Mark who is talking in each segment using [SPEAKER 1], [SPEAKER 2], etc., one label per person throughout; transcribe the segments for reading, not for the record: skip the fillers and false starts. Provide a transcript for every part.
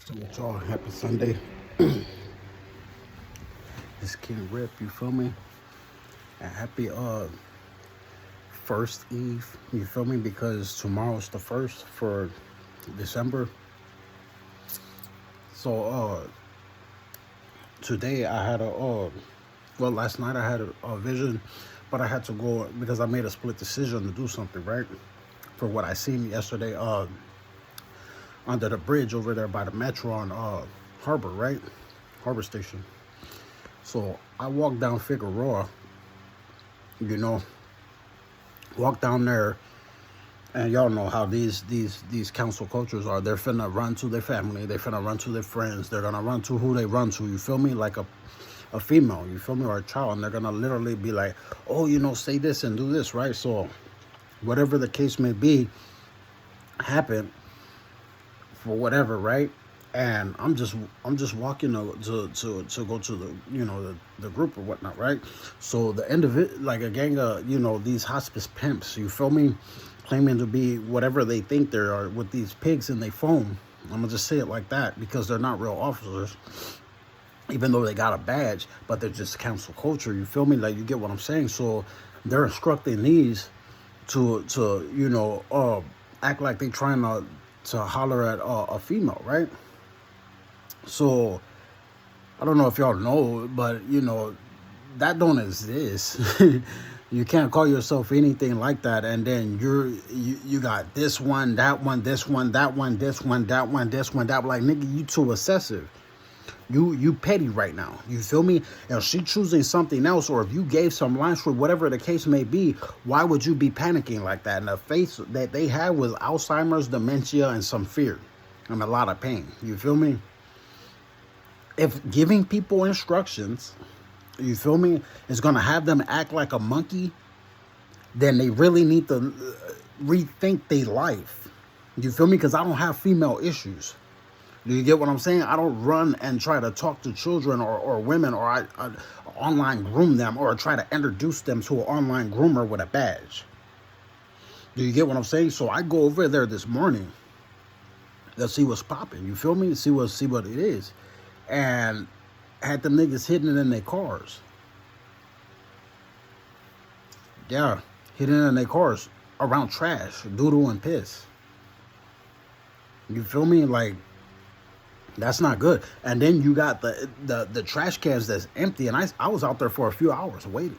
[SPEAKER 1] With y'all, happy Sunday. This King Rip, you feel me? And happy first Eve, you feel me? Because tomorrow's the first for December. So today I had well, last night I had a vision, but I had to go because I made a split decision to do something, right? For what I seen yesterday under the bridge over there by the metro on Harbor, right? Harbor Station. So I walked down Figueroa, you know, walk down there, and y'all know how these council cultures are. They're finna run to their family, they're finna run to their friends, they're gonna run to who they run to. You feel me? Like a female, you feel me, or a child, and they're gonna literally be like, oh, say this and do this, right? So whatever the case may be, happen for whatever, right? And I'm just walking to go to the the group or whatnot, right? So the end of it, like a gang of these hospice pimps, you feel me, claiming to be whatever they think they are with these pigs in their phone. I'm gonna just say it like that because they're not real officers, even though they got a badge, but they're just council culture. You feel me? Like, you get what I'm saying? So they're instructing these to act like they trying to holler at a female, right? So I don't know if y'all know, but that don't exist. You can't call yourself anything like that, and then you got this one, that one, this one, that one, this one, that one, this one, that. Like, nigga, you too excessive. You petty right now. You feel me? If she choosing something else, or if you gave some lines for whatever the case may be, why would you be panicking like that? And the face that they had was Alzheimer's, dementia, and some fear, and a lot of pain. You feel me? If giving people instructions, you feel me, is gonna have them act like a monkey, then they really need to rethink their life. You feel me? Because I don't have female issues. Do you get what I'm saying? I don't run and try to talk to children or women, or I online groom them, or try to introduce them to an online groomer with a badge. Do you get what I'm saying? So I go over there this morning to see what's popping. You feel me? See what it is. And had them niggas hidden it in their cars. Yeah, hidden it in their cars around trash, doodle and piss. You feel me? Like, that's not good. And then you got the trash cans that's empty, and I was out there for a few hours waiting.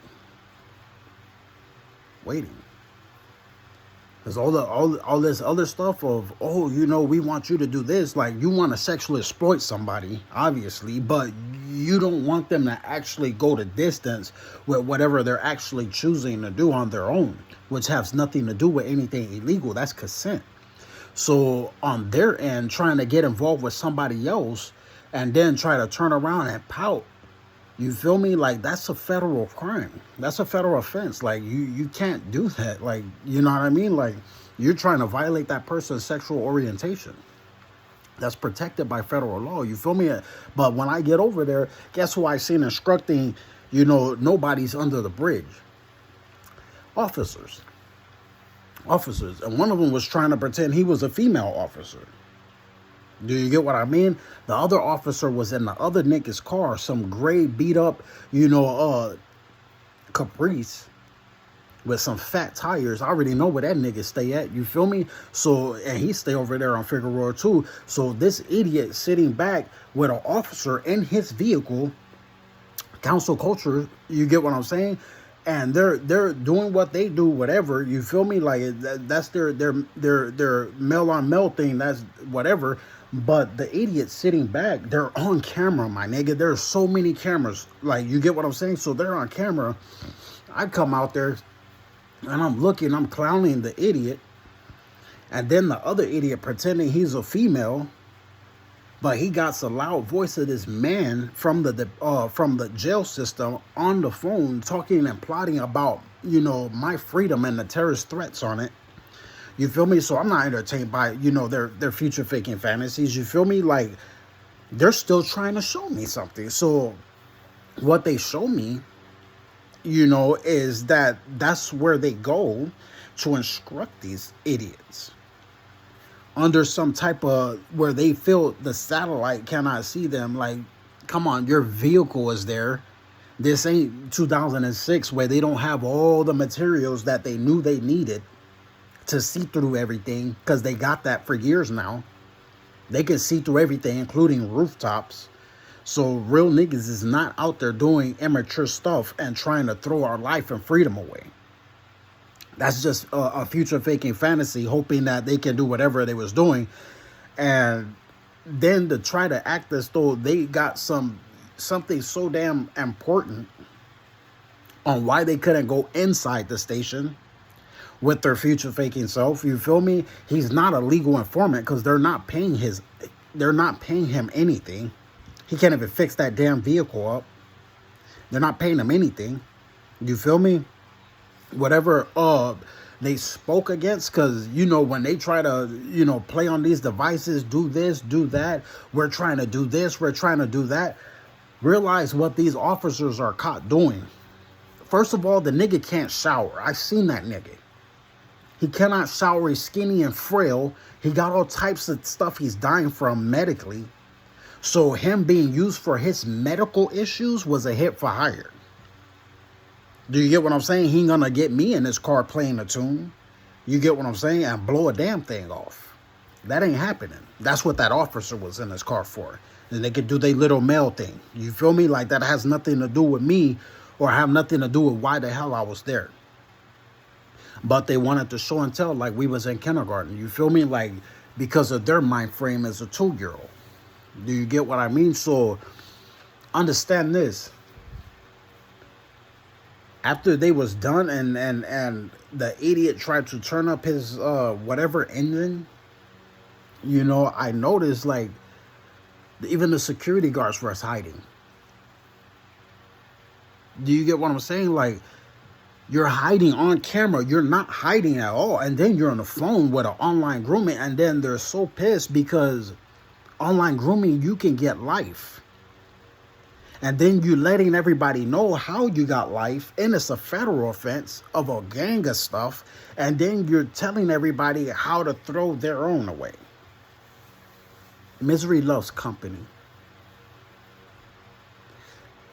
[SPEAKER 1] There's all this other stuff of, oh, we want you to do this. Like, you want to sexually exploit somebody, obviously, but you don't want them to actually go the distance with whatever they're actually choosing to do on their own, which has nothing to do with anything illegal. That's consent. So on their end, trying to get involved with somebody else and then try to turn around and pout, you feel me? Like, that's a federal crime. That's a federal offense. Like, you can't do that. Like, you know what I mean? Like, you're trying to violate that person's sexual orientation. That's protected by federal law. You feel me? But when I get over there, guess who I seen instructing, nobody's under the bridge? Officers. And one of them was trying to pretend he was a female officer. Do you get what I mean? The other officer was in the other nigga's car, some gray beat up, Caprice with some fat tires. I already know where that nigga stay at. You feel me? So, and he stay over there on Figueroa too. So this idiot sitting back with an officer in his vehicle, council culture, you get what I'm saying? And they're doing what they do, whatever. You feel me? Like, that's their male on male thing. That's whatever. But the idiots sitting back, they're on camera, my nigga. There's so many cameras. Like, you get what I'm saying? So they're on camera. I come out there and I'm clowning the idiot, and then the other idiot pretending he's a female. But he got the loud voice of this man from the jail system on the phone, talking and plotting about, my freedom and the terrorist threats on it. You feel me? So I'm not entertained by, their future faking fantasies. You feel me? Like, they're still trying to show me something. So what they show me, is that's where they go to instruct these idiots under some type of where they feel the satellite cannot see them. Like, come on, your vehicle is there. This ain't 2006 where they don't have all the materials that they knew they needed to see through everything, because they got that for years now. They can see through everything, including rooftops. So real niggas is not out there doing immature stuff and trying to throw our life and freedom away. That's just a future faking fantasy, hoping that they can do whatever they was doing. And then to try to act as though they got something so damn important on why they couldn't go inside the station with their future faking self. You feel me? He's not a legal informant because they're not paying him anything. He can't even fix that damn vehicle up. They're not paying him anything. You feel me? Whatever they spoke against, because when they try to play on these devices, do this, do that, we're trying to do this, we're trying to do that. Realize what these officers are caught doing. First of all, the nigga can't shower. I seen that nigga. He cannot shower. He's skinny and frail. He got all types of stuff he's dying from medically. So him being used for his medical issues was a hit for hire. Do you get what I'm saying? He ain't gonna get me in his car playing a tune. You get what I'm saying? And blow a damn thing off. That ain't happening. That's what that officer was in his car for. And they could do their little mail thing. You feel me? Like, that has nothing to do with me or have nothing to do with why the hell I was there. But they wanted to show and tell like we was in kindergarten. You feel me? Like, because of their mind frame as a 2-year-old. Do you get what I mean? So understand this. After they was done and the idiot tried to turn up his whatever engine, I noticed like even the security guards were hiding. Do you get what I'm saying? Like, you're hiding on camera. You're not hiding at all. And then you're on the phone with an online grooming. And then they're so pissed because online grooming, you can get life. And then you letting everybody know how you got life. And it's a federal offense of a gang of stuff. And then you're telling everybody how to throw their own away. Misery loves company.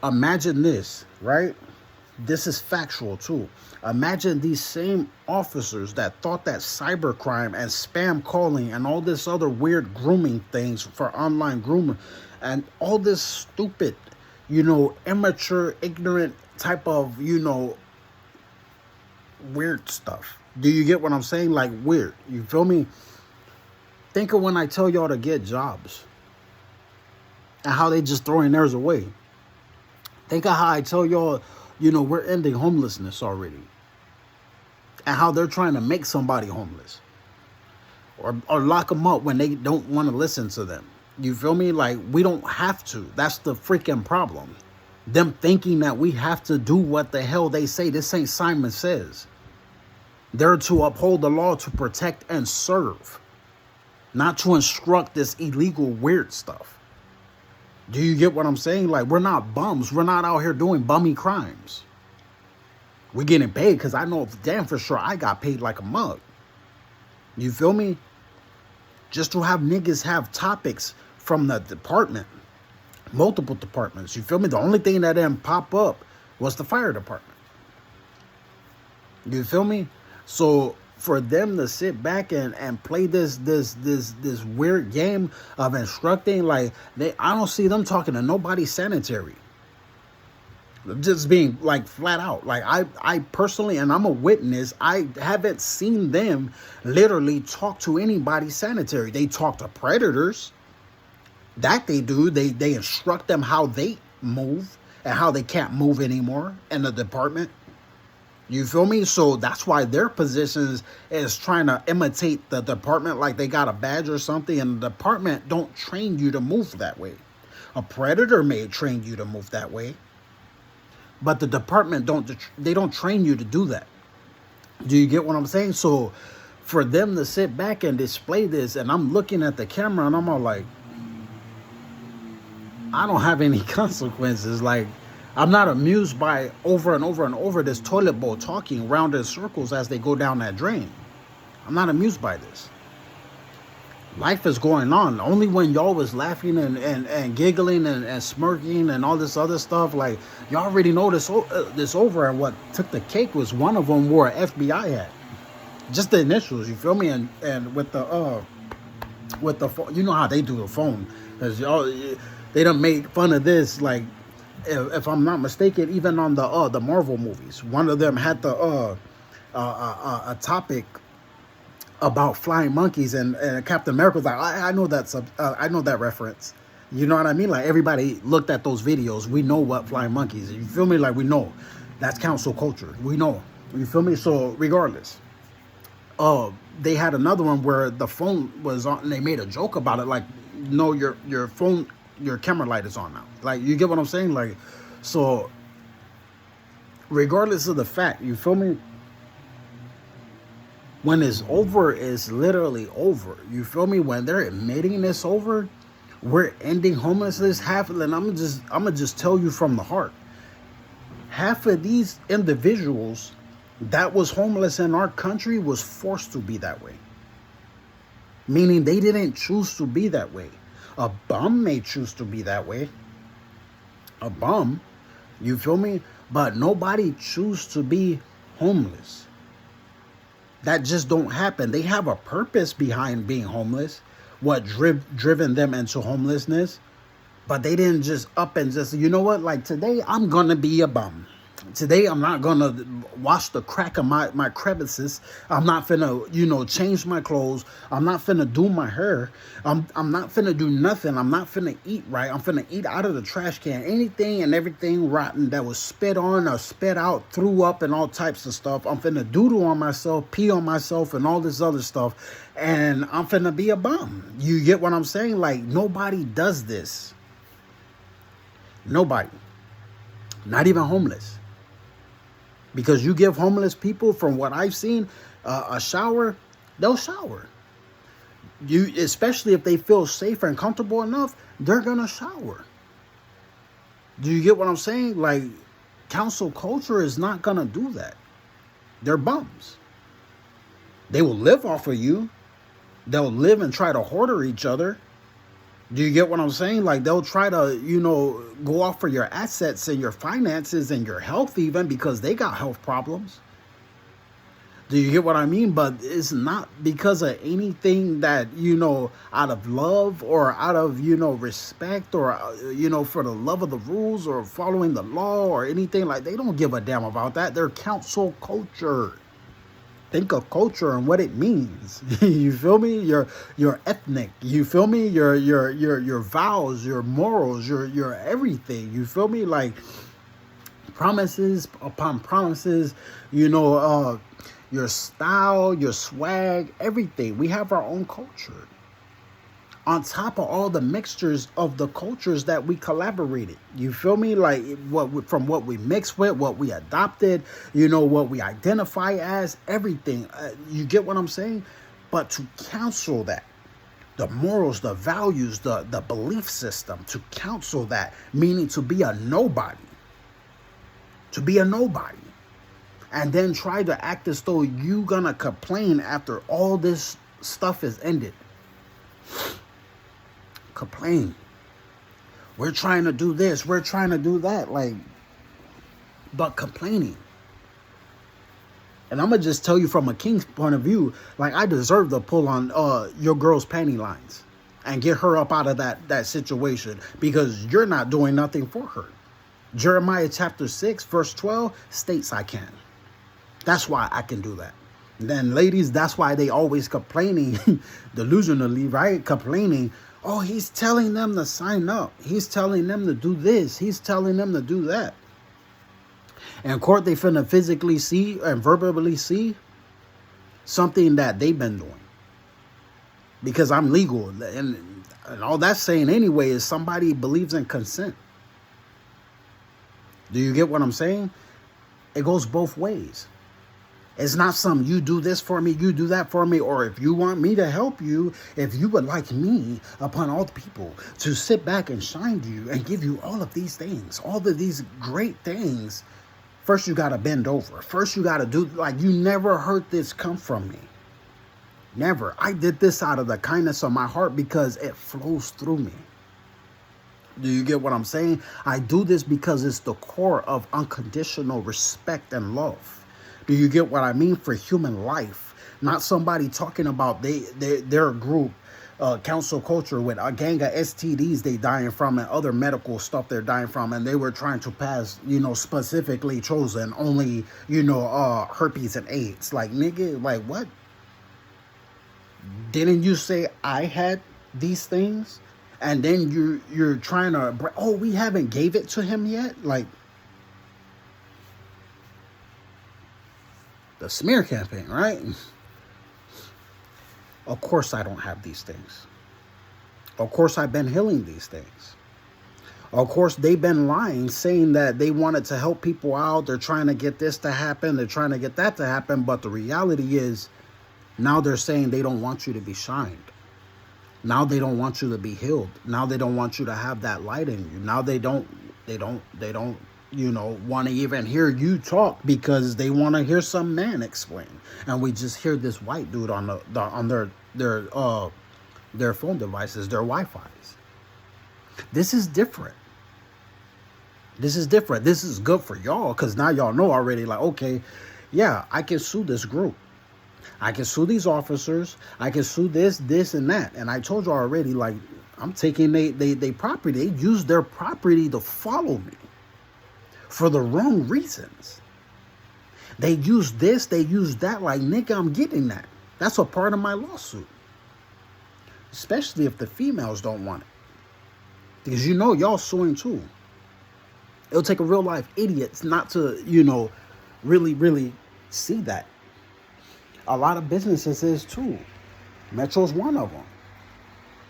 [SPEAKER 1] Imagine this, right? This is factual too. Imagine these same officers that thought that cybercrime and spam calling and all this other weird grooming things for online grooming and all this stupid, immature, ignorant type of, weird stuff. Do you get what I'm saying? Like, weird. You feel me? Think of when I tell y'all to get jobs and how they just throwing theirs away. Think of how I tell y'all, we're ending homelessness already. And how they're trying to make somebody homeless. Or lock them up when they don't want to listen to them. You feel me? Like, we don't have to. That's the freaking problem. Them thinking that we have to do what the hell they say. This ain't Simon Says. They're to uphold the law, to protect and serve. Not to instruct this illegal weird stuff. Do you get what I'm saying? Like, we're not bums. We're not out here doing bummy crimes. We're getting paid because I know damn for sure I got paid like a mug. You feel me? Just to have niggas have topics from the department. Multiple departments. You feel me? The only thing that didn't pop up was the fire department. You feel me? So for them to sit back and play this weird game of instructing, like, I don't see them talking to nobody sanitary. Just being like flat out. Like, I personally, and I'm a witness, I haven't seen them literally talk to anybody sanitary. They talk to predators. That they do. They instruct them how they move and how they can't move anymore in the department. You feel me? So that's why their positions is trying to imitate the department like they got a badge or something. And the department don't train you to move that way. A predator may train you to move that way. But the department don't train you to do that. Do you get what I'm saying? So for them to sit back and display this, and I'm looking at the camera and I'm all like, I don't have any consequences. Like, I'm not amused by over and over and over this toilet bowl talking round in circles as they go down that drain. I'm not amused by this. Life is going on. Only when y'all was laughing and giggling and smirking and all this other stuff, like, y'all already know this over. And what took the cake was one of them wore an FBI hat. Just the initials, you feel me? And with the phone, you know how they do the phone, because y'all, they done made fun of this, like, if I'm not mistaken, even on the Marvel movies, one of them had a topic about flying monkeys, and Captain America was like, I know I know that reference. You know what I mean? Like, everybody looked at those videos. We know what flying monkeys. You feel me? Like, we know that's council culture. We know. You feel me? So regardless, they had another one where the phone was on, and they made a joke about it. Like, no, your phone, your camera light is on now. Like, you get what I'm saying? Like, so regardless of the fact, you feel me? When it's over, it's literally over. You feel me? When they're admitting it's over, we're ending homelessness. Half, and I'm gonna just tell you from the heart. Half of these individuals that was homeless in our country was forced to be that way. Meaning they didn't choose to be that way. A bum may choose to be that way. A bum, you feel me? But nobody choose to be homeless. That just don't happen. They have a purpose behind being homeless. What driven them into homelessness. But they didn't just up and just, you know what? Like, today I'm going to be a bum. Today I'm not going to wash the crack of my crevices. I'm not finna, change my clothes. I'm not finna do my hair. I'm not finna do nothing. I'm not finna eat right. I'm finna eat out of the trash can. Anything and everything rotten that was spit on or spit out, threw up and all types of stuff. I'm finna doodle on myself, pee on myself and all this other stuff. And I'm finna be a bum. You get what I'm saying? Like, nobody does this. Nobody. Not even homeless. Because you give homeless people, from what I've seen, a shower, they'll shower. Especially if they feel safe and comfortable enough, they're gonna shower. Do you get what I'm saying? Like, council culture is not gonna do that. They're bums. They will live off of you. They'll live and try to hoarder each other. Do you get what I'm saying? Like, they'll try to, go off for your assets and your finances and your health even, because they got health problems. Do you get what I mean? But it's not because of anything that, out of love or out of, respect or, for the love of the rules or following the law or anything. Like, they don't give a damn about that. They're council culture. Think of culture and what it means. You feel me? Your ethnic. You feel me? Your vows, your morals, your everything. You feel me? Like, promises upon promises. Your style, your swag, everything. We have our own culture. On top of all the mixtures of the cultures that we collaborated. You feel me? Like, from what we mixed with, what we adopted, what we identify as, everything. You get what I'm saying? But to counsel that, the morals, the values, the belief system, to counsel that, meaning to be a nobody. To be a nobody. And then try to act as though you gonna complain after all this stuff is ended. Complain. We're trying to do this. We're trying to do that. Like, but complaining. And I'm going to just tell you from a king's point of view, like, I deserve to pull on your girl's panty lines and get her up out of that situation, because you're not doing nothing for her. Jeremiah chapter 6, verse 12 states I can. That's why I can do that. And then, ladies, that's why they always complaining, delusionally, right? Complaining. Oh, he's telling them to sign up. He's telling them to do this. He's telling them to do that. In court, they finna physically see and verbally see something that they've been doing. Because I'm legal. And all that's saying anyway is somebody believes in consent. Do you get what I'm saying? It goes both ways. It's not some, you do this for me, you do that for me, or if you want me to help you, if you would like me upon all the people to sit back and shine to you and give you all of these things, all of these great things, first you got to bend over. First you got to do, like, you never heard this come from me. Never. I did this out of the kindness of my heart because it flows through me. Do you get what I'm saying? I do this because it's the core of unconditional respect and love. Do you get what I mean? For human life. Not somebody talking about their group, council culture with a gang of STDs they dying from and other medical stuff they're dying from. And they were trying to pass, specifically chosen only, herpes and AIDS. Like, nigga, like what? Didn't you say I had these things? And then you're trying to, we haven't gave it to him yet? Like, the smear campaign, right? Of course I don't have these things. Of course I've been healing these things. Of course they've been lying, saying that they wanted to help people out. They're trying to get this to happen. They're trying to get that to happen. But the reality is, now they're saying they don't want you to be shined. Now they don't want you to be healed. Now they don't want you to have that light in you. Now they don't want to even hear you talk because they want to hear some man explain. And we just hear this white dude on their phone devices, their Wi-Fi's. This is different. This is different. This is good for y'all because now y'all know already, like, okay, yeah, I can sue this group. I can sue these officers. I can sue this, and that. And I told you already, like, I'm taking they property. They use their property to follow me for the wrong reasons. They use this, they use that. Like, nigga, I'm getting that. That's a part of my lawsuit. Especially if the females don't want it. Because y'all suing too. It'll take a real life idiot not to, really, really see that. A lot of businesses is too. Metro's one of them.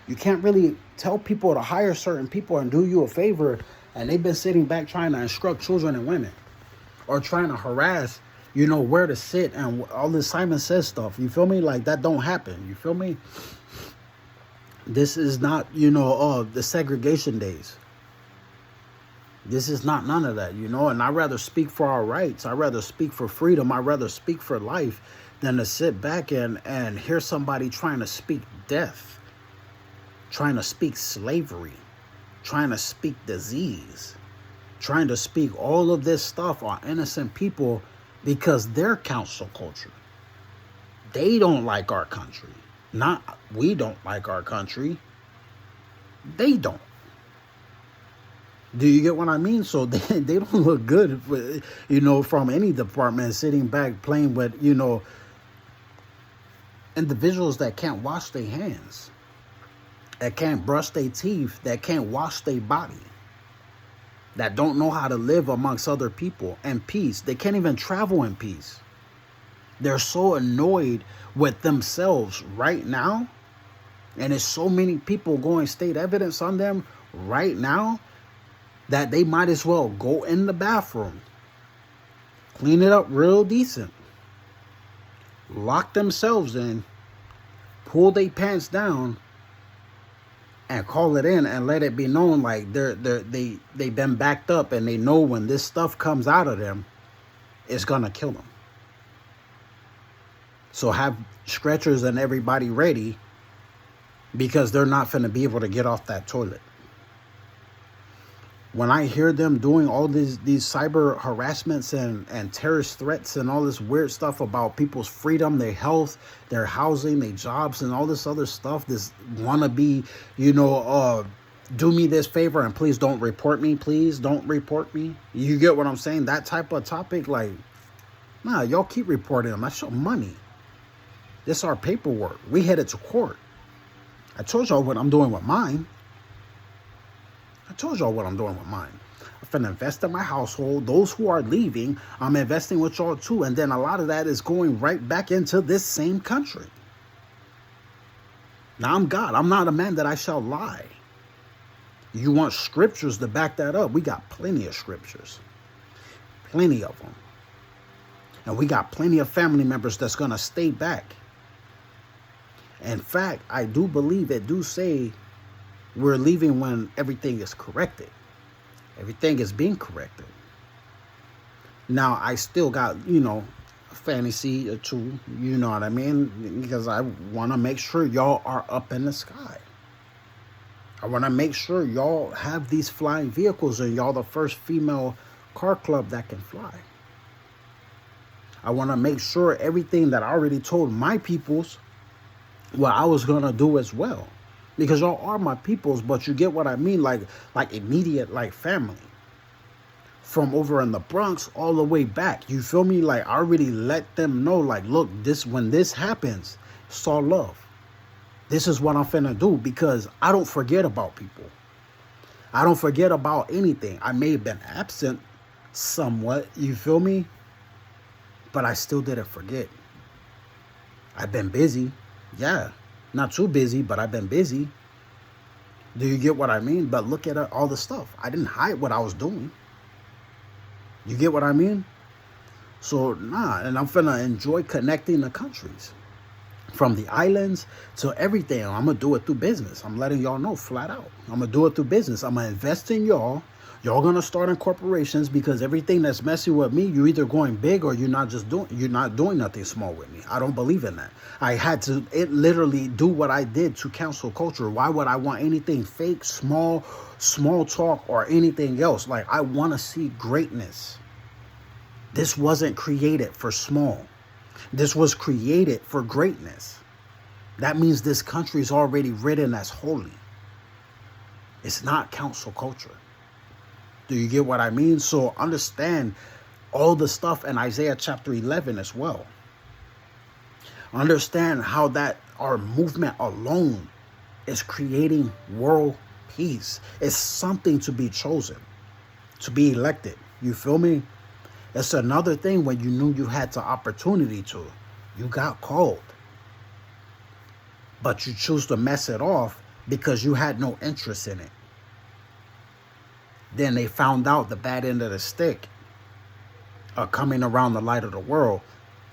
[SPEAKER 1] You can't really tell people to hire certain people and do you a favor, and they've been sitting back trying to instruct children and women, or trying to harass, where to sit and all this Simon Says stuff. You feel me? Like, that don't happen. You feel me? This is not, the segregation days. This is not none of that, and I'd rather speak for our rights. I'd rather speak for freedom. I'd rather speak for life than to sit back and hear somebody trying to speak death, trying to speak slavery, trying to speak disease, trying to speak all of this stuff on innocent people because they're council culture. They don't like our country. Not we don't like our country. They don't. Do you get what I mean? So they don't look good, from any department sitting back playing with, individuals that can't wash their hands, that can't brush their teeth, that can't wash their body, that don't know how to live amongst other people in peace. They can't even travel in peace. They're so annoyed with themselves right now, and there's so many people going state evidence on them right now that they might as well go in the bathroom, clean it up real decent, lock themselves in, pull their pants down, and call it in and let it be known like they've been backed up, and they know when this stuff comes out of them, it's gonna kill them. So have stretchers and everybody ready, because they're not gonna be able to get off that toilet. When I hear them doing all these cyber harassments and terrorist threats and all this weird stuff about people's freedom, their health, their housing, their jobs, and all this other stuff, this wannabe, do me this favor and please don't report me. Please don't report me. You get what I'm saying? That type of topic, like, nah, y'all keep reporting them. That's your money. This is our paperwork. We headed to court. I told y'all what I'm doing with mine. I'm finna invest in my household. Those who are leaving, I'm investing with y'all too. And then a lot of that is going right back into this same country. Now, I'm God. I'm not a man that I shall lie. You want scriptures to back that up? We got plenty of scriptures. Plenty of them. And we got plenty of family members that's going to stay back. In fact, I do believe it do say we're leaving when everything is corrected. Everything is being corrected. Now, I still got, fantasy too. You know what I mean? Because I want to make sure y'all are up in the sky. I want to make sure y'all have these flying vehicles and y'all the first female car club that can fly. I want to make sure everything that I already told my peoples, what I was going to do as well. Because y'all are my peoples, but you get what I mean? Like immediate, like family. From over in the Bronx all the way back. You feel me? Like, I already let them know, like, look, when this happens, it's all love. This is what I'm finna do, because I don't forget about people. I don't forget about anything. I may have been absent somewhat, you feel me? But I still didn't forget. I've been busy. Yeah. Not too busy, but I've been busy. Do you get what I mean? But look at all the stuff. I didn't hide what I was doing. You get what I mean? So, and I'm finna enjoy connecting the countries. From the islands to everything. I'm going to do it through business. I'm letting y'all know flat out. I'm going to do it through business. I'm going to invest in y'all. Y'all going to start in corporations, because everything that's messing with me, you're either going big or you're not doing nothing small with me. I don't believe in that. I had to literally do what I did to cancel culture. Why would I want anything fake, small talk, or anything else? Like, I want to see greatness. This wasn't created for small. This was created for greatness. That means this country is already written as holy. It's not council culture. Do you get what I mean? So understand all the stuff in Isaiah chapter 11 as well. Understand how that our movement alone is creating world peace. It's something to be chosen, to be elected. You feel me? It's another thing when you knew you had the opportunity to. You got called. But you choose to mess it off because you had no interest in it. Then they found out the bad end of the stick coming around the light of the world,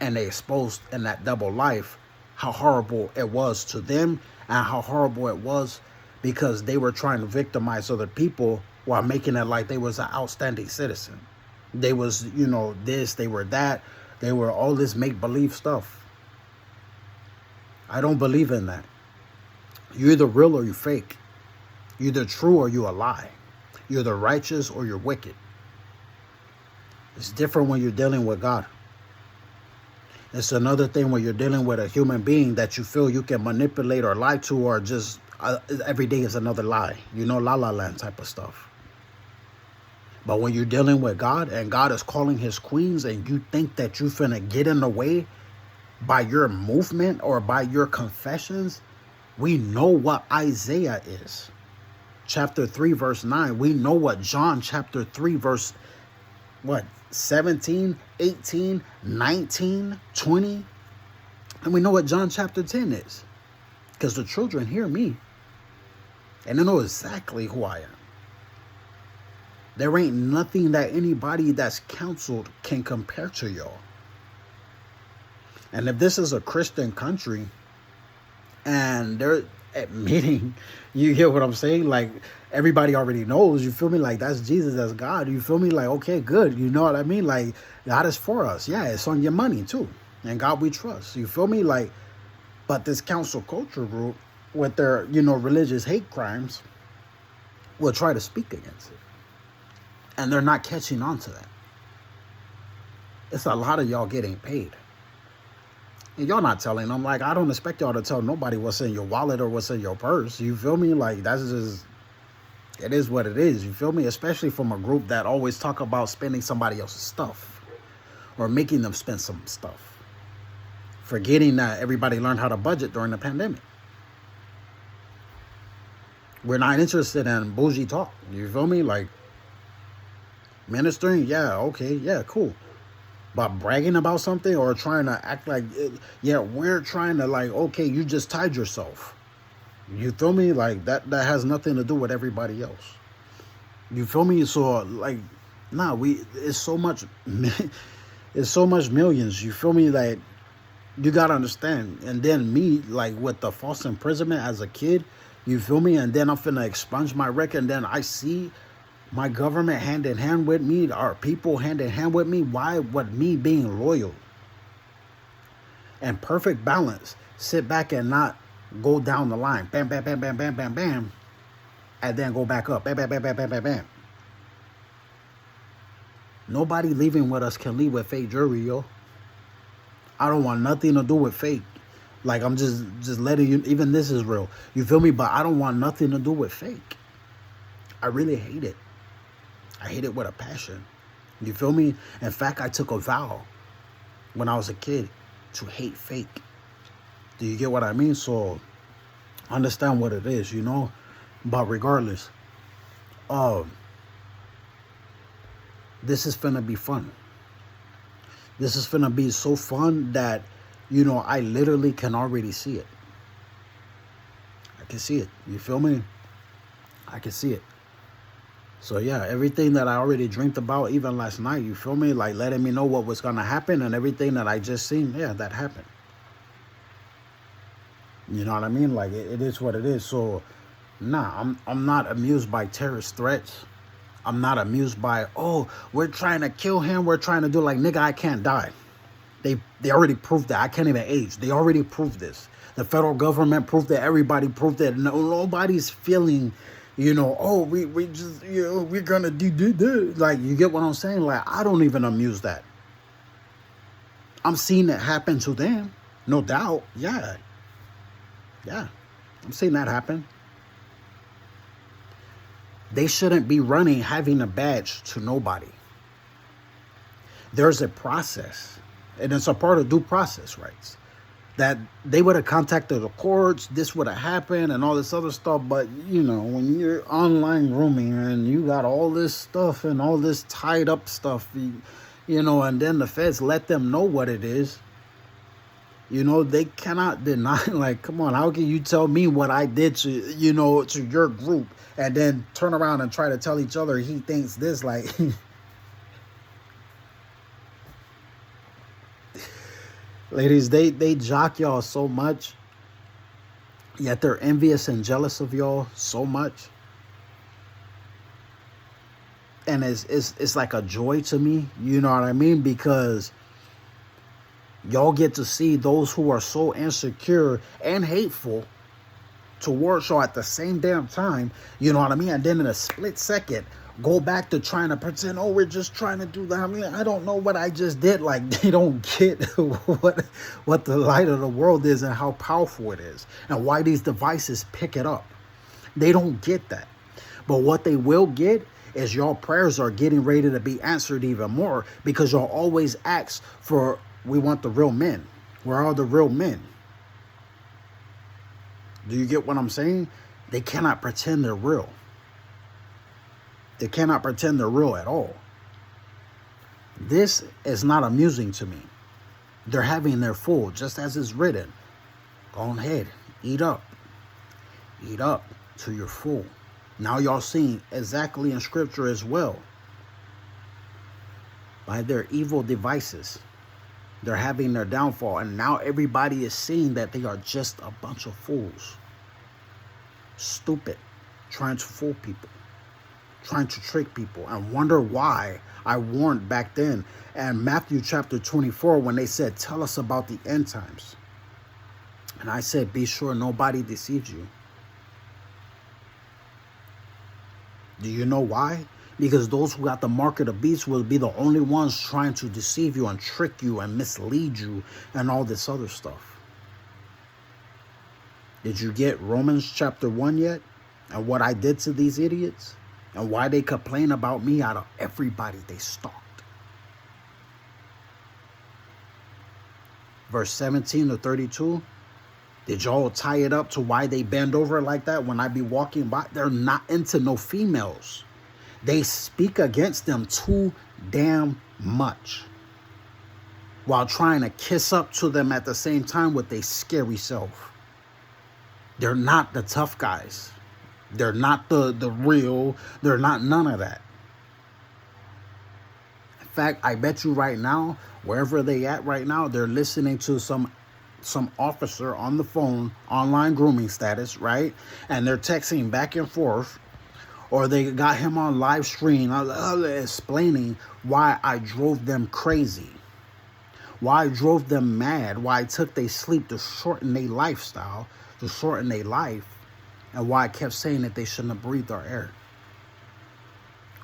[SPEAKER 1] and they exposed in that double life how horrible it was to them and how horrible it was because they were trying to victimize other people while making it like they was an outstanding citizen. They was, this, they were that, they were all this make-believe stuff. I don't believe in that. You're either real or you're fake. You're either true or you're a lie. You're either righteous or you're wicked. It's different when you're dealing with God. It's another thing when you're dealing with a human being that you feel you can manipulate or lie to, or just every day is another lie. La la land type of stuff. But when you're dealing with God and God is calling his queens and you think that you're finna get in the way by your movement or by your confessions, we know what Isaiah is. Chapter 3, verse 9. We know what John chapter 3, verse 17, 18, 19, 20. And we know what John chapter 10 is. Because the children hear me. And they know exactly who I am. There ain't nothing that anybody that's counseled can compare to y'all. And if this is a Christian country and they're admitting, you hear what I'm saying? Like, everybody already knows, you feel me? Like, that's Jesus, that's God. You feel me? Like, okay, good. You know what I mean? Like, God is for us. Yeah, it's on your money too. And God we trust. You feel me? Like, but this council culture group with their, religious hate crimes will try to speak against it. And they're not catching on to that. It's a lot of y'all getting paid. And y'all not telling them. Like, I don't expect y'all to tell nobody what's in your wallet or what's in your purse. You feel me? Like, that's just, it is what it is. You feel me? Especially from a group that always talk about spending somebody else's stuff or making them spend some stuff. Forgetting that everybody learned how to budget during the pandemic. We're not interested in bougie talk. You feel me? Like, ministering, yeah, okay, yeah, cool. But bragging about something or trying to act like, we're trying to, like, okay, you just tied yourself. You feel me? Like, that has nothing to do with everybody else. You feel me? So, like, it's so much millions. You feel me? Like, you gotta understand. And then me, like, with the false imprisonment as a kid, you feel me? And then I'm finna expunge my record, and then I see my government hand in hand with me, our people hand in hand with me. Why would me being loyal and perfect balance, sit back and not go down the line. Bam, bam, bam, bam, bam, bam, bam. And then go back up. Bam, bam, bam, bam, bam, bam, bam. Nobody leaving with us can leave with fake jewelry, yo. I don't want nothing to do with fake. Like, I'm just letting you, even this is real. You feel me? But I don't want nothing to do with fake. I really hate it. I hate it with a passion. You feel me? In fact, I took a vow when I was a kid to hate fake. Do you get what I mean? So, understand what it is, you know? But regardless, this is finna be fun. This is finna be so fun that, you know, I literally can already see it. I can see it. You feel me? I can see it. So yeah, everything that I already dreamed about, even last night, you feel me? Like letting me know what was gonna happen, and everything that I just seen, yeah, that happened. You know what I mean? Like it is what it is. So nah, I'm not amused by terrorist threats. I'm not amused by, oh, we're trying to kill him. We're trying to do, like, nigga, I can't die. They already proved that. I can't even age. They already proved this. The federal government proved that. Everybody proved that. Nobody's feeling, you know, oh, we just, you know, we're gonna do. Like, you get what I'm saying? Like, I don't even amuse that. I'm seeing it happen to them. No doubt. Yeah. Yeah. I'm seeing that happen. They shouldn't be running, having a badge to nobody. There's a process, and it's a part of due process rights, that they would have contacted the courts, this would have happened, and all this other stuff. But, you know, when you're online grooming and you got all this stuff and all this tied up stuff, you know, and then the feds let them know what it is, you know, they cannot deny, like, come on, how can you tell me what I did to, you know, to your group, and then turn around and try to tell each other he thinks this, like, ladies, they jock y'all so much, yet they're envious and jealous of y'all so much. And it's like a joy to me, you know what I mean? Because y'all get to see those who are so insecure and hateful towards y'all at the same damn time, you know what I mean? And then in a split second, go back to trying to pretend, oh, we're just trying to do that. I mean, I don't know what I just did. Like, they don't get what the light of the world is and how powerful it is and why these devices pick it up. They don't get that. But what they will get is your prayers are getting ready to be answered even more, because you'll always ask for, we want the real men. Where are the real men? Do you get what I'm saying? They cannot pretend they're real. They cannot pretend they're real at all. This is not amusing to me. They're having their full, just as it's written. Go ahead, eat up. Eat up to your full. Now y'all seeing exactly in scripture as well. By their evil devices, they're having their downfall, and now everybody is seeing that they are just a bunch of fools. Stupid, trying to fool people, trying to trick people, and wonder why I warned back then. And Matthew chapter 24, when they said, tell us about the end times. And I said, be sure nobody deceives you. Do you know why? Because those who got the mark of the beast will be the only ones trying to deceive you and trick you and mislead you and all this other stuff. Did you get Romans chapter 1 yet? And what I did to these idiots? And why they complain about me out of everybody they stalked? Verse 17 to 32. Did y'all tie it up to why they bend over like that when I be walking by? They're not into no females. They speak against them too damn much, while trying to kiss up to them at the same time with their scary self. They're not the tough guys. They're not the real. They're not none of that. In fact, I bet you right now, wherever they at right now, they're listening to some officer on the phone, online grooming status, right? And they're texting back and forth, or they got him on live stream explaining why I drove them crazy, Why it drove them mad, why it took their sleep to shorten their lifestyle, to shorten their life, and why it kept saying that they shouldn't have breathed our air.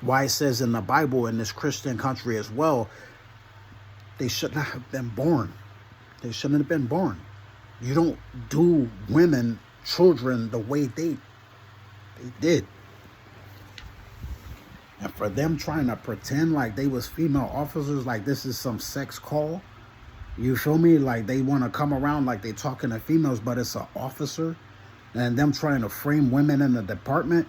[SPEAKER 1] Why it says in the Bible, in this Christian country as well, they should not have been born. They shouldn't have been born. You don't do women, children, the way they did. And for them trying to pretend like they was female officers, like this is some sex call, you feel me? Like they want to come around like they talking to females, but it's an officer. And them trying to frame women in the department,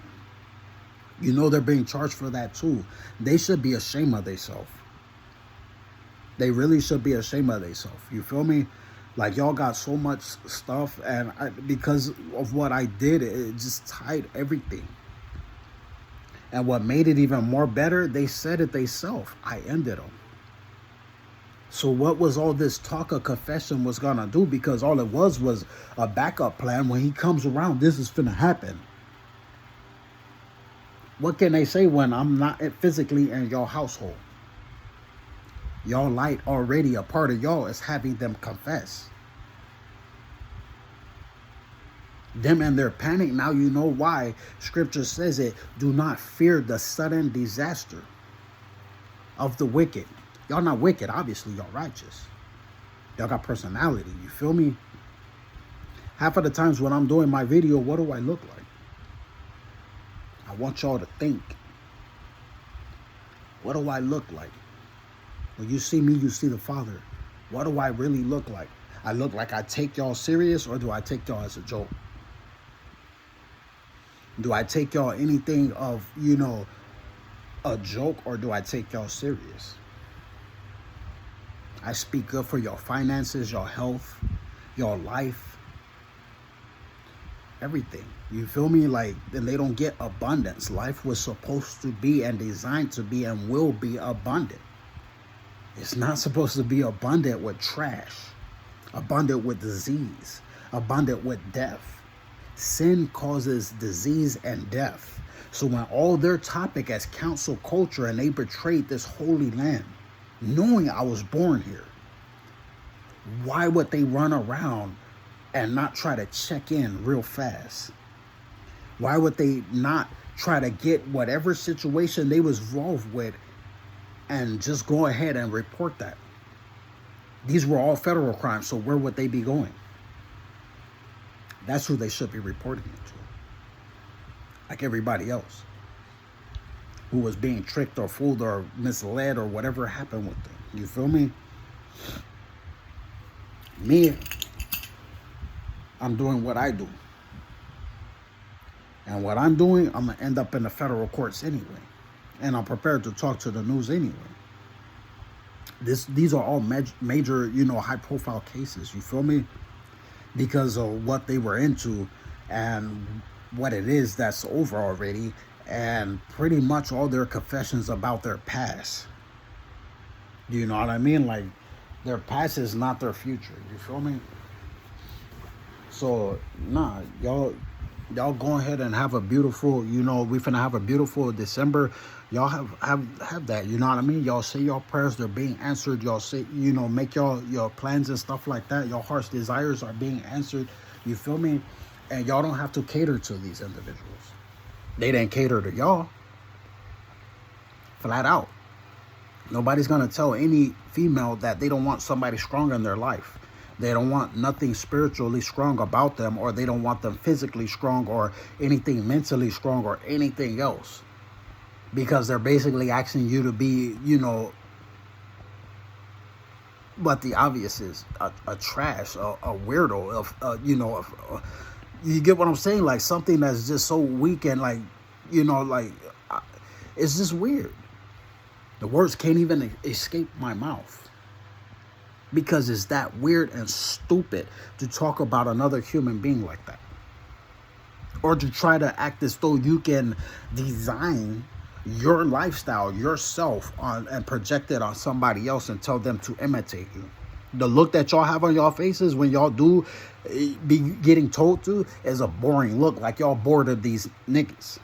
[SPEAKER 1] you know they're being charged for that too. They should be ashamed of themselves. They really should be ashamed of themselves. You feel me? Like y'all got so much stuff, and because of what I did, it just tied everything. And what made it even more better, they said it themselves. I ended them. So what was all this talk of confession was gonna do? Because all it was a backup plan. When he comes around, this is finna happen. What can they say when I'm not physically in your household? Y'all light already, a part of y'all is having them confess. Them and their panic, now you know why scripture says it. Do not fear the sudden disaster of the wicked. Y'all not wicked, obviously y'all righteous. Y'all got personality, you feel me? Half of the times when I'm doing my video, what do I look like? I want y'all to think. What do I look like? When you see me, you see the Father. What do I really look like? I look like I take y'all serious, or do I take y'all as a joke? Do I take y'all anything of, a joke, or do I take y'all serious? I speak good for your finances, your health, your life, everything. You feel me? Like, and they don't get abundance. Life was supposed to be and designed to be and will be abundant. It's not supposed to be abundant with trash, abundant with disease, abundant with death. Sin causes disease and death. So when all their topic as council culture, and they betrayed this holy land, knowing I was born here, why would they run around and not try to check in real fast? Why would they not try to get whatever situation they was involved with and just go ahead and report that? These were all federal crimes, so where would they be going? That's who they should be reporting it to. Like everybody else who was being tricked or fooled or misled or whatever happened with them. You feel me? Me, I'm doing what I do. And what I'm doing, I'm going to end up in the federal courts anyway. And I'm prepared to talk to the news anyway. These are all major, high-profile cases. You feel me? Because of what they were into and what it is that's over already. And pretty much all their confessions about their past. You know what I mean? Like, their past is not their future. You feel me? So, nah, y'all go ahead and have a beautiful, we finna have a beautiful December. Y'all have that, you know what I mean? Y'all say your prayers, they're being answered. Y'all say, make your plans and stuff like that. Your heart's desires are being answered. You feel me? And y'all don't have to cater to these individuals. They didn't cater to y'all. Flat out. Nobody's gonna tell any female that they don't want somebody strong in their life. They don't want nothing spiritually strong about them, or they don't want them physically strong or anything mentally strong or anything else. Because they're basically asking you to be, what the obvious is, a trash, a weirdo, you get what I'm saying? Like something that's just so weak and it's just weird. The words can't even escape my mouth. Because it's that weird and stupid to talk about another human being like that. Or to try to act as though you can design your lifestyle, yourself, and project it on somebody else and tell them to imitate you. The look that y'all have on y'all faces when y'all do be getting told to is a boring look. Like y'all bored of these niggas.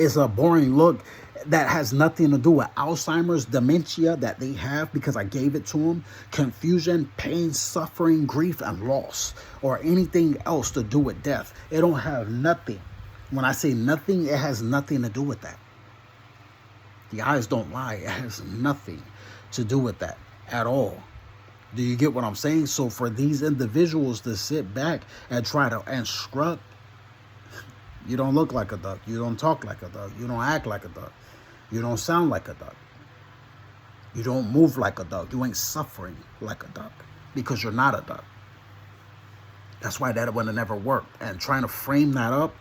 [SPEAKER 1] It's a boring look that has nothing to do with Alzheimer's, dementia that they have because I gave it to them, confusion, pain, suffering, grief, and loss, or anything else to do with death. It don't have nothing. When I say nothing, it has nothing to do with that. The eyes don't lie. It has nothing to do with that at all. Do you get what I'm saying? So for these individuals to sit back and try to instruct, you don't look like a duck. You don't talk like a duck. You don't act like a duck. You don't sound like a duck. You don't move like a duck. You ain't suffering like a duck because you're not a duck. That's why that would have never worked. And trying to frame that up,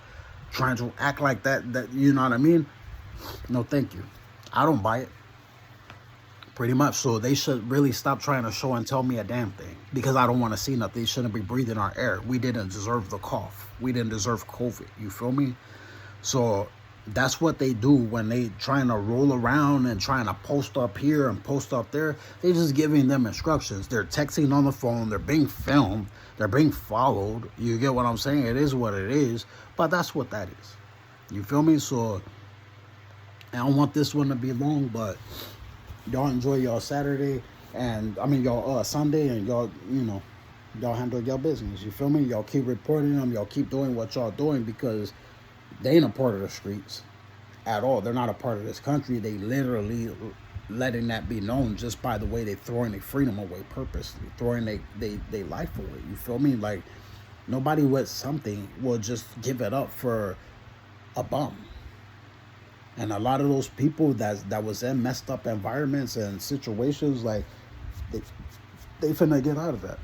[SPEAKER 1] trying to act like that, you know what I mean? No, thank you. I don't buy it. Pretty much. So they should really stop trying to show and tell me a damn thing because I don't want to see nothing. They shouldn't be breathing our air. We didn't deserve the cough. We didn't deserve COVID. You feel me? So that's what they do when they trying to roll around and trying to post up here and post up there. They're just giving them instructions. They're texting on the phone. They're being filmed. They're being followed. You get what I'm saying? It is what it is. But that's what that is. You feel me? So I don't want this one to be long, but y'all enjoy y'all Saturday and y'all Sunday, and y'all, y'all handle your business. You feel me? Y'all keep reporting them. Y'all keep doing what y'all doing because they ain't a part of the streets at all. They're not a part of this country. They literally letting that be known just by the way they throwing their freedom away purposely, throwing they life away. You feel me? Like nobody with something will just give it up for a bum. And a lot of those people that was in messed up environments and situations, like they finna get out of that.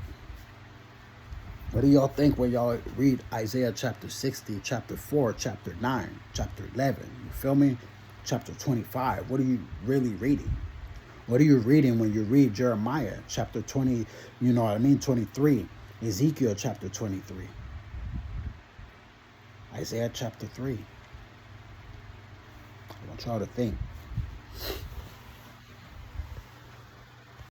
[SPEAKER 1] What do y'all think when y'all read Isaiah chapter 60, chapter 4, chapter 9, chapter 11? You feel me? Chapter 25. What are you really reading? What are you reading when you read Jeremiah chapter 20, 23, Ezekiel chapter 23, Isaiah chapter 3? I want y'all to think.